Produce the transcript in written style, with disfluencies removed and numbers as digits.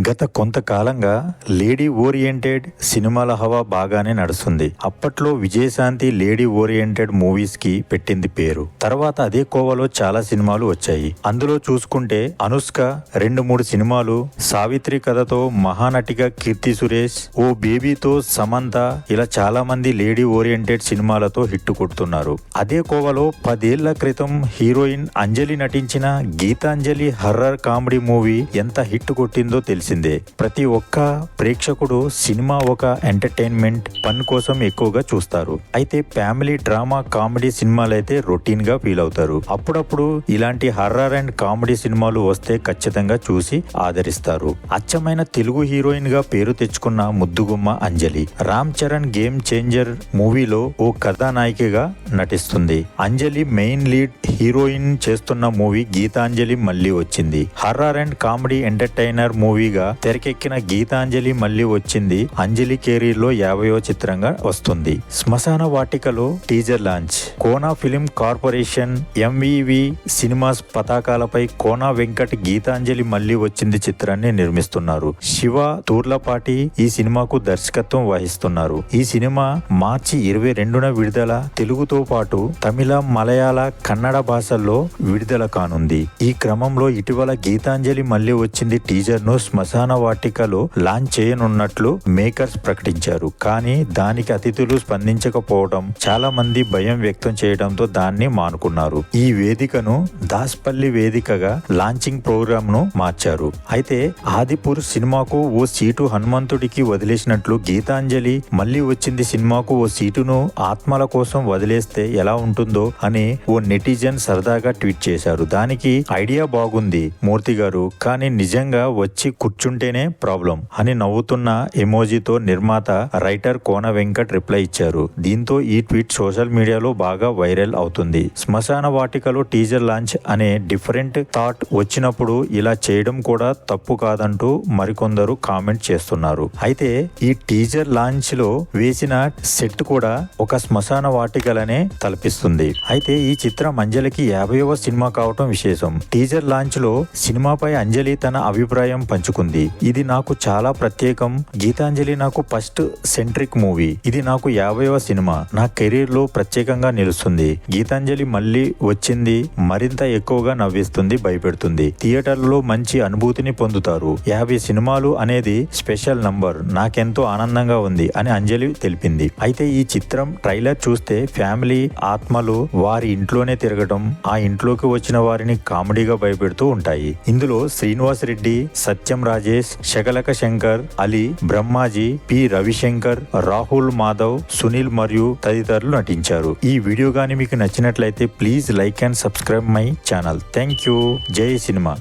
గత కొంతకాలంగా lady oriented సినిమాల హవా బాగానే నడుస్తుంది. అప్పట్లో విజయశాంతి లేడీ ఓరియంటెడ్ మూవీస్ కి పెట్టింది పేరు. తర్వాత అదే కోవలో చాలా సినిమాలు వచ్చాయి. అందులో చూసుకుంటే అనుష్క 2-3 సినిమాలు, సావిత్రి కథతో మహానటిగా కీర్తి సురేష్, ఓ బేబీతో సమంత, ఇలా చాలా మంది లేడీ ఓరియంటెడ్ సినిమాలతో హిట్ కొడుతున్నారు. అదే కోవలో 10 ఏళ్ల క్రితం హీరోయిన్ అంజలి నటించిన గీతాంజలి హర్రర్ కామెడీ మూవీ ఎంత హిట్ కొట్టిందో తెలిసిందే. ప్రతి ఒక్క ప్రేక్షకుడు సినిమా ఒక ఎంటర్టైన్మెంట్ పన్ కోసం ఎక్కువగా చూస్తారు. అయితే ఫ్యామిలీ డ్రామా కామెడీ సినిమాలైతే రొటీన్ గా ఫీల్ అవుతారు. అప్పుడప్పుడు ఇలాంటి హర్రర్ అండ్ కామెడీ సినిమాలు వస్తే ఖచ్చితంగా చూసి ఆదరిస్తారు. అచ్చమైన తెలుగు హీరోయిన్ గా పేరు తెచ్చుకున్న ముద్దుగుమ్మ అంజలి రామ్ చరణ్ గేమ్ చేంజర్ మూవీలో ఓ కథానాయికగా నటిస్తుంది. అంజలి మెయిన్ లీడ్ హీరోయిన్ చేస్తున్న మూవీ గీతాంజలి మళ్ళీ వచ్చింది. హర్రర్ అండ్ కామెడీ ఎంటర్టైనర్ మూవీగా తెరకెక్కిన గీతాంజలి మళ్ళీ వచ్చింది అంజలి కెరీర్ లో 50వ చిత్రంగా వస్తుంది. శ్మశాన వాటికలో teaser launch. Kona film corporation MVV cinemas పతాకాలపై కోనా వెంకట్ గీతాంజలి మళ్ళీ వచ్చింది చిత్రాన్ని నిర్మిస్తున్నారు. శివ తూర్లపాటి ఈ సినిమాకు దర్శకత్వం వహిస్తున్నారు. ఈ సినిమా మార్చి 22న విడుదల. తెలుగుతో పాటు తమిళ, మలయాళ, కన్నడ భాషల్లో విడుదల కానుంది. ఈ క్రమంలో ఇటీవల గీతాంజలి మళ్ళీ వచ్చింది టీజర్ ను శ్మశాన వాటికలో లాంచ్ చేయనున్నట్లు మేకర్స్ ప్రకటించారు. కానీ దానికి అతిథులు స్పందించకపోవడం, చాలా మంది భయం వ్యక్తం చేయడంతో దాన్ని మానుకున్నారు. ఈ వేదికను దాస్పల్లి వేదికగా లాంచింగ్ ప్రోగ్రామ్ ను మార్చారు. అయితే ఆదిపూర్ సినిమాకు ఓ సీటు హనుమంతుడికి వదిలేసినట్లు గీతాంజలి మళ్ళీ వచ్చింది సినిమాకు ఓ సీటును ఆత్మల కోసం వదిలేస్తే ఎలా ఉంటుందో అని ఓ నెటిజన్ సరదాగా ట్వీట్ చేశారు. దానికి ఐడియా బాగుంది మూర్తి గారు, కానీ నిజంగా వచ్చి కూర్చుంటేనే ప్రాబ్లం అని నవ్వుతున్న ఎమోజీతో నిర్మాత రైటర్ కోన వెంకట్ రిప్లై ఇచ్చారు. దీంతో ఈ ట్వీట్ సోషల్ మీడియాలో బాగా వైరల్ అవుతుంది. శ్మశాన వాటికలో టీజర్ లాంచ్ అనే డిఫరెంట్ థాట్ వచ్చినప్పుడు ఇలా చేయడం కూడా తప్పు కాదంటూ మరికొందరు కామెంట్ చేస్తున్నారు. అయితే ఈ టీజర్ లాంచ్ లో వేసిన సెట్ కూడా ఒక శ్మశాన వాటికలనే తలపిస్తుంది. అయితే ఈ చిత్రం అంజలికి 50వ సినిమా కావటం విశేషం. టీజర్ లాంచ్ లో సినిమాపై అంజలి తన అభిప్రాయం పంచుకుంది. ఇది నాకు చాలా ప్రత్యేకం. గీతాంజలి నాకు ఫస్ట్ సెంట్రిక్ మూవీ. ఇది నాకు 50వ సినిమా. నా కెరీర్ లో ప్రత్యేకంగా నిలుస్తుంది. గీతాంజలి మళ్ళీ వచ్చింది మరింత ఎక్కువగా నవ్విస్తుంది, భయపెడుతుంది. థియేటర్లలో మంచి అనుభూతిని పొందుతారు. 50 సినిమాలు అనేది స్పెషల్ నంబర్. నాకెంతో ఆనందంగా ఉంది అని అంజలి తెలిపింది. అయితే ఈ చిత్రం ట్రైలర్ చూస్తే ఫ్యామిలీ ఆత్మలు వారి ఇంట్లోనే తిరగడం, ఆ ఇంట్లోకి వచ్చిన వారిని కామెడీగా భయపెడుతూ ఉంటాయి. ఇందులో శ్రీనివాస్ రెడ్డి, సత్యం రాజేష్, శకలక శంకర్, అలీ, బ్రహ్మాజీ, పి రవిశంకర్, రాహుల్ మాధవ్, సునీల్ మరియు తదితరులు నటించారు. ఈ వీడియో గాని మీకు నచ్చినట్లయితే please like and subscribe my channel. Thank you. జై సినిమా.